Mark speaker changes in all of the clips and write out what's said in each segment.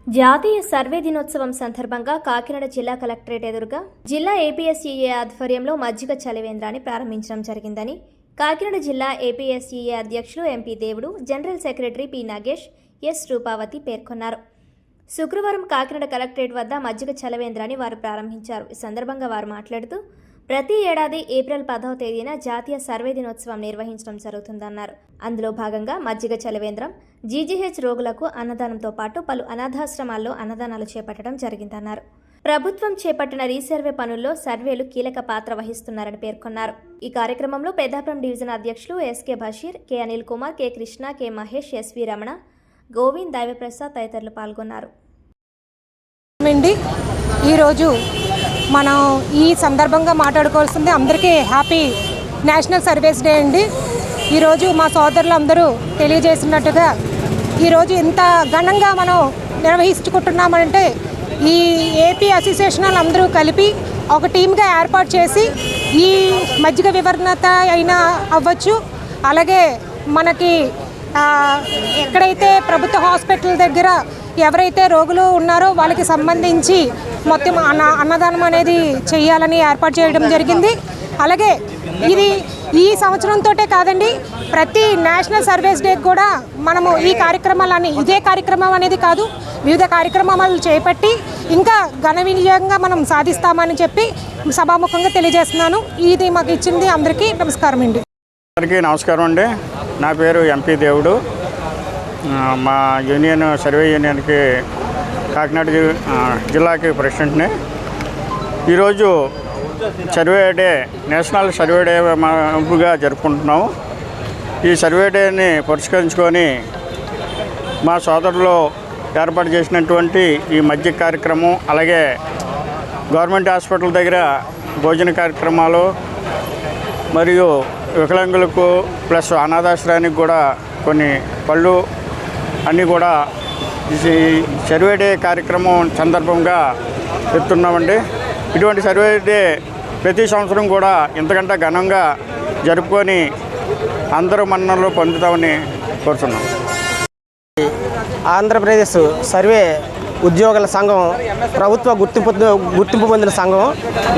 Speaker 1: జాతీయ సర్వే దినోత్సవం సందర్భంగా కాకినాడ జిల్లా కలెక్టరేట్ ఎదురుగా జిల్లా ఏపీఎస్ఈఏ ఆధ్వర్యంలో మజ్జిగ చలివేంద్రాన్ని ప్రారంభించడం జరిగిందని కాకినాడ జిల్లా ఏపీఎస్ఈఏ అధ్యక్షులు MP Devudu, general secretary P Nagesh, S Rupavathi పేర్కొన్నారు. శుక్రవారం కాకినాడ కలెక్టరేట్ వద్ద మజ్జిగ చలివేంద్రాన్ని వారు ప్రారంభించారు. ఈ సందర్భంగా వారు మాట్లాడుతూ ప్రతి ఏడాది ఏప్రిల్ 10వ తేదీన జాతీయ సర్వే దినోత్సవం నిర్వహించడం జరుగుతుందన్నారు. అందులో భాగంగా మజ్జిగ చలివేంద్రం, జీజీహెచ్ రోగులకు అన్నదానంతో పాటు పలు అనాథాశ్రమాల్లో అన్నదానాలు చేపట్టడం జరిగిందన్నారు. ప్రభుత్వం చేపట్టిన రీసర్వే పనుల్లో సర్వేలు కీలక పాత్ర వహిస్తున్నారని పేర్కొన్నారు. ఈ కార్యక్రమంలో పెద్దాపురం డివిజన్ అధ్యక్షులు SK Basheer, K Anil Kumar, K Krishna, K Mahesh, SV Ramana, Govind, Daivaprasad తదితరులు పాల్గొన్నారు.
Speaker 2: ఈరోజు మనం ఈ సందర్భంగా మాట్లాడుకోవాల్సింది అందరికీ హ్యాపీ నేషనల్ సర్వీస్ డే అండి. ఈరోజు మా సోదరులందరూ తెలియజేసినట్టుగా ఈరోజు ఇంత ఘనంగా మనం నిర్వహించుకుంటున్నామంటే ఈ ఏపీ అసోసియేషన్ అందరూ కలిపి ఒక టీమ్గా ఏర్పాటు చేసి ఈ మజ్జిగ వివరణత అయినా అవ్వచ్చు, అలాగే మనకి ఎక్కడైతే ప్రభుత్వ హాస్పిటల్ దగ్గర ఎవరైతే రోగులు ఉన్నారో వాళ్ళకి సంబంధించి మొత్తం అన్నదానం అనేది చేయాలని ఏర్పాటు చేయడం జరిగింది. అలాగే ఇది ఈ సంవత్సరంతో కాదండి, ప్రతి నేషనల్ సర్వీస్ డే కూడా మనము ఈ కార్యక్రమాలని ఇదే కార్యక్రమం అనేది కాదు, వివిధ కార్యక్రమాలు చేపట్టి ఇంకా ఘన విజయంగా మనం సాధిస్తామని చెప్పి సభాముఖంగా తెలియజేస్తున్నాను. ఇది మాకు ఇచ్చింది అందరికీ నమస్కారం అండి.
Speaker 3: అందరికీ నమస్కారం అండి. నా పేరు ఎంపీ దేవుడు. మా యూనియన్ సర్వే యూనియన్కి కాకినాడ జిల్లాకి ప్రెసిడెంట్ని. ఈరోజు సర్వే డే, నేషనల్ సర్వే డేగా జరుపుకుంటున్నాము. ఈ సర్వే డేని పురస్కరించుకొని మా సోదరులు ఏర్పాటు చేసినటువంటి ఈ మజ్జిగ కార్యక్రమం, అలాగే గవర్నమెంట్ హాస్పిటల్ దగ్గర భోజన కార్యక్రమాలు మరియు వికలాంగులకు ప్లస్ అనాథాశ్రయానికి కూడా కొన్ని పళ్ళు అన్నీ కూడా ఈ సర్వే డే కార్యక్రమం సందర్భంగా పెడుతున్నామండి. ఇటువంటి సర్వే డే ప్రతి సంవత్సరం కూడా ఇంతకంటే ఘనంగా జరుపుకొని అందరూ మన్ననలు పొందుతామని కోరుతున్నాం.
Speaker 4: ఆంధ్రప్రదేశ్ సర్వే ఉద్యోగుల సంఘం ప్రభుత్వ గుర్తింపు పొందిన సంఘం.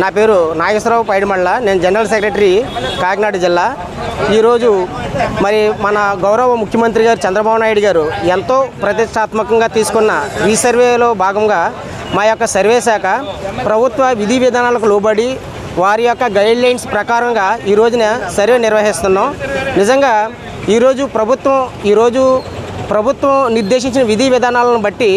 Speaker 4: నా పేరు నాగేశ్వరరావు పైడిమళ్ళ, నేను జనరల్ సెక్రటరీ కాకినాడ జిల్లా. ఈరోజు మరి మన గౌరవ ముఖ్యమంత్రి గారు చంద్రబాబు నాయుడు గారు ఎంతో ప్రతిష్టాత్మకంగా తీసుకున్న రీసర్వేలో భాగంగా మా యొక్క సర్వే శాఖ ప్రభుత్వ విధి విధానాలకు లోబడి వారి యొక్క గైడ్ లైన్స్ ప్రకారంగా ఈ రోజున సర్వే నిర్వహిస్తున్నాం. నిజంగా ఈరోజు ప్రభుత్వం నిర్దేశించిన విధి విధానాలను బట్టి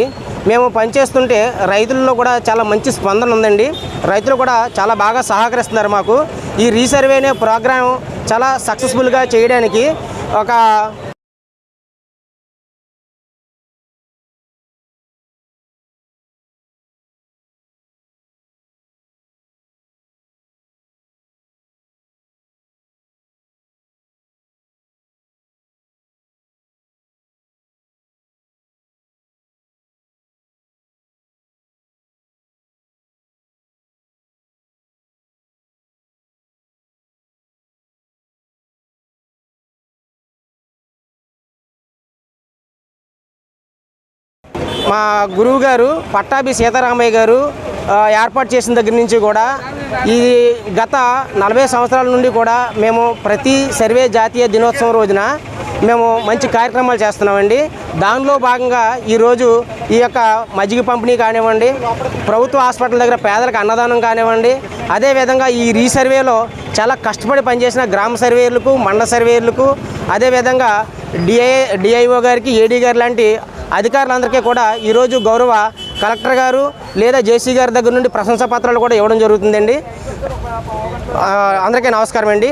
Speaker 4: మేము పనిచేస్తుంటే రైతుల్లో కూడా చాలా మంచి స్పందన ఉందండి. రైతులు కూడా చాలా బాగా సహకరిస్తున్నారు మాకు. ఈ రీసర్వే అనే ప్రోగ్రాం చాలా సక్సెస్ఫుల్గా చేయడానికి ఒక మా గురువు గారు పట్టాభి సీతారామయ్య గారు ఏర్పాటు చేసిన దగ్గర నుంచి కూడా ఈ గత 40 సంవత్సరాల నుండి కూడా మేము ప్రతి సర్వే జాతీయ దినోత్సవం రోజున మేము మంచి కార్యక్రమాలు చేస్తున్నామండి. దానిలో భాగంగా ఈరోజు ఈ యొక్క మజ్జిగ పంపిణీ కానివ్వండి, ప్రభుత్వ హాస్పిటల్ దగ్గర పేదలకు అన్నదానం కానివ్వండి, అదేవిధంగా ఈ రీసర్వేలో చాలా కష్టపడి పనిచేసిన గ్రామ సర్వేర్లకు, మండల సర్వేర్లకు, అదేవిధంగా డిఐఓ గారికి, ఏడీ గారు లాంటి అధికారులందరికీ కూడా ఈరోజు గౌరవ కలెక్టర్ గారు లేదా జేసీ గారి దగ్గర నుండి ప్రశంసా పత్రాలు కూడా ఇవ్వడం జరుగుతుందండి. అందరికీ నమస్కారం అండి.